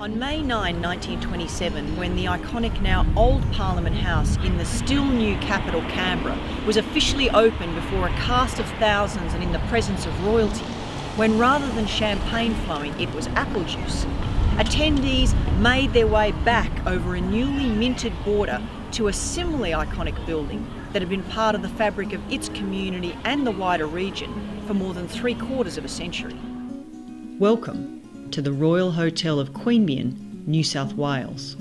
On May 9, 1927, when the iconic now old Parliament House in the still new capital Canberra was officially opened before a cast of thousands and in the presence of royalty, when rather than champagne flowing it was apple juice, attendees made their way back over a newly minted border to a similarly iconic building that had been part of the fabric of its community and the wider region for more than 3/4 of a century. Welcome to the Royal Hotel of Queanbeyan, New South Wales.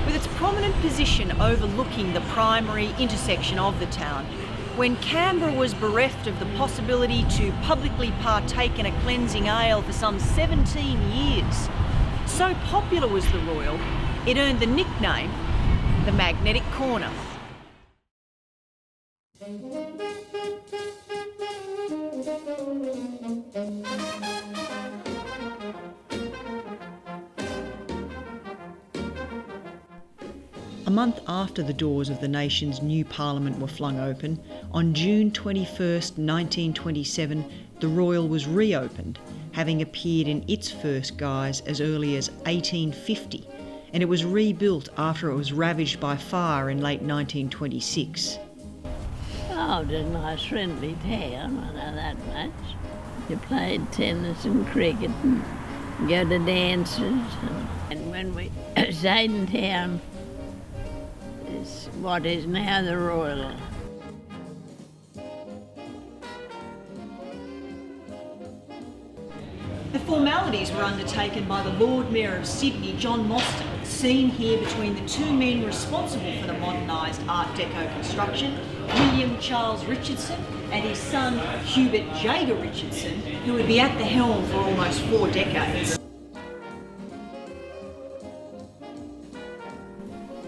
With its prominent position overlooking the primary intersection of the town, when Canberra was bereft of the possibility to publicly partake in a cleansing ale for some 17 years, so popular was the Royal, it earned the nickname the Magnetic Corner. A month after the doors of the nation's new parliament were flung open, on June 21st, 1927, the Royal was reopened, having appeared in its first guise as early as 1850, and it was rebuilt after it was ravaged by fire in late 1926. Oh, it was a nice friendly town, I know that much. You played tennis and cricket and go to dances, and when we stayed in town, what is now the Royal. The formalities were undertaken by the Lord Mayor of Sydney, John Mostyn, seen here between the two men responsible for the modernised Art Deco construction, William Charles Richardson and his son Hubert Jager Richardson, who would be at the helm for almost 4 decades.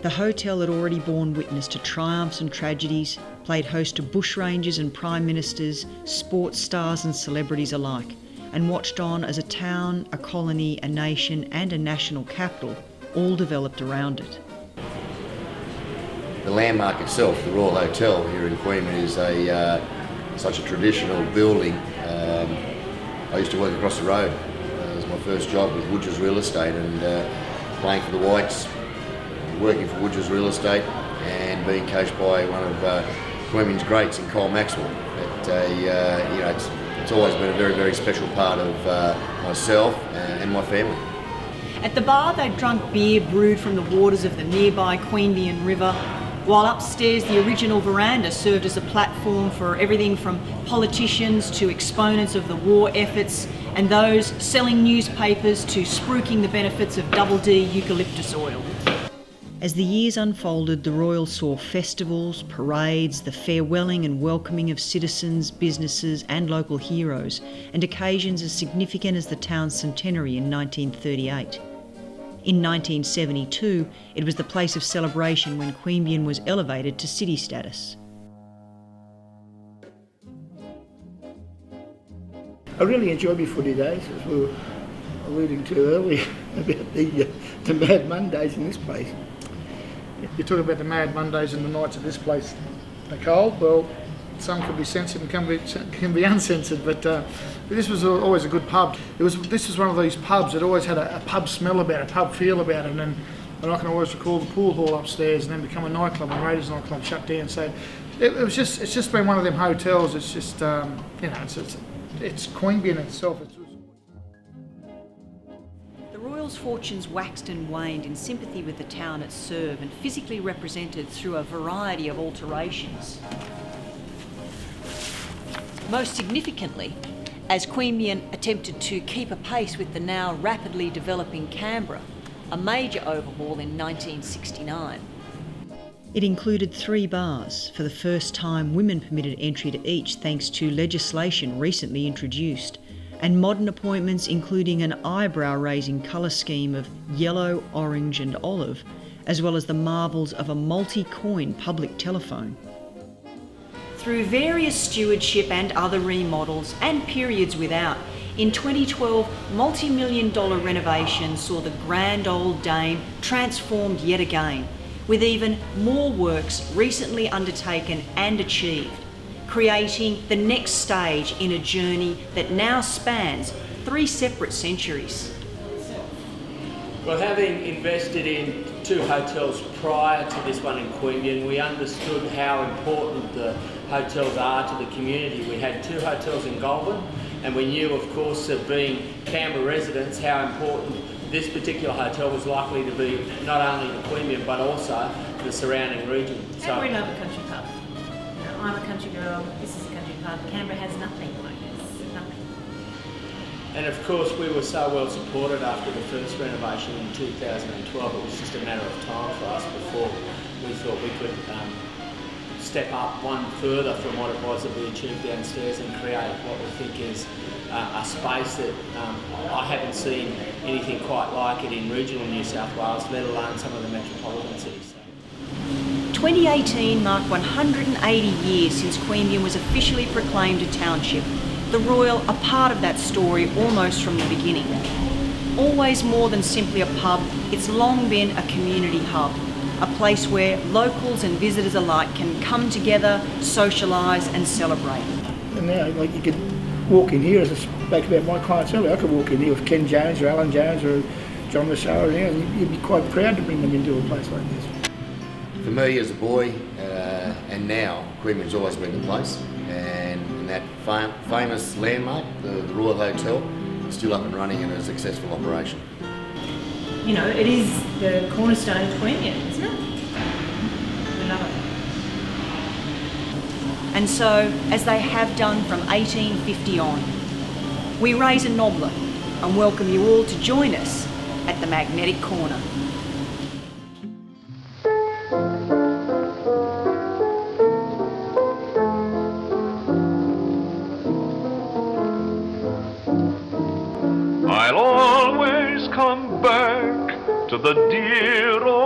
The hotel had already borne witness to triumphs and tragedies, played host to bushrangers and prime ministers, sports stars and celebrities alike, and watched on as a town, a colony, a nation and a national capital all developed around it. The landmark itself, the Royal Hotel here in Queanbeyan, is such a traditional building. I used to work across the road. It was my first job with Woodger's Real Estate, and playing for the Whites, working for Woodger's Real Estate, and being coached by one of Queanbeyan's greats in Cole Maxwell. It's always been a very, very special part of myself and my family. At the bar they'd drunk beer brewed from the waters of the nearby Queanbeyan River, while upstairs the original veranda served as a platform for everything from politicians to exponents of the war efforts and those selling newspapers to spruiking the benefits of double D eucalyptus oil. As the years unfolded, the Royal saw festivals, parades, the farewelling and welcoming of citizens, businesses and local heroes, and occasions as significant as the town's centenary in 1938. In 1972, it was the place of celebration when Queanbeyan was elevated to city status. I really enjoyed my footy days, as we were alluding to earlier, about the Mad Mondays in this place. You talk about the Mad Mondays and the nights at this place, Nichole. Well, some can be censored and can be uncensored, but this was always a good pub. This was one of these pubs that always had a pub smell about it, a pub feel about it, and I can always recall the pool hall upstairs and then become a nightclub, and Raiders nightclub shut down. So it's just been one of them hotels. It's just it's Queanbeyan itself. The Royal's fortunes waxed and waned in sympathy with the town it served and physically represented through a variety of alterations. Most significantly, as Queanbeyan attempted to keep apace with the now rapidly developing Canberra, a major overhaul in 1969. It included 3 bars, for the first time women permitted entry to each thanks to legislation recently introduced, and modern appointments including an eyebrow-raising colour scheme of yellow, orange and olive, as well as the marvels of a multi-coin public telephone. Through various stewardship and other remodels and periods without, in 2012, multi-million-dollar renovations saw the grand old dame transformed yet again, with even more works recently undertaken and achieved, creating the next stage in a journey that now spans 3 separate centuries. Well, having invested in 2 hotels prior to this one in Queanbeyan, we understood how important the hotels are to the community. We had 2 hotels in Goulburn, and we knew, of course, being Canberra residents, how important this particular hotel was likely to be not only to Queanbeyan but also the surrounding region. And we love a country pub. You know, I'm a country girl, this is a country pub. Canberra has nothing like this, nothing. And of course we were so well supported after the first renovation in 2012, it was just a matter of time for us before we thought we could step up one further from what it was that we achieved downstairs and create what we think is a space that I haven't seen anything quite like it in regional New South Wales, let alone some of the metropolitan cities. 2018 marked 180 years since Queanbeyan was officially proclaimed a township, the Royal a part of that story almost from the beginning. Always more than simply a pub, it's long been a community hub, a place where locals and visitors alike can come together, socialise and celebrate. And now, like, you could walk in here, as I spoke about my clients earlier, I could walk in here with Ken Jones or Alan Jones or John Rousseau, and you'd be quite proud to bring them into a place like this. For me as a boy and now, Queanbeyan's always been the place, and that famous landmark, the Royal Hotel, is still up and running and a successful operation. You know, it is the cornerstone of Queanbeyan, isn't it? We love it. And so, as they have done from 1850 on, we raise a nobbler and welcome you all to join us at the Magnetic Corner. I'll always come back to the dear old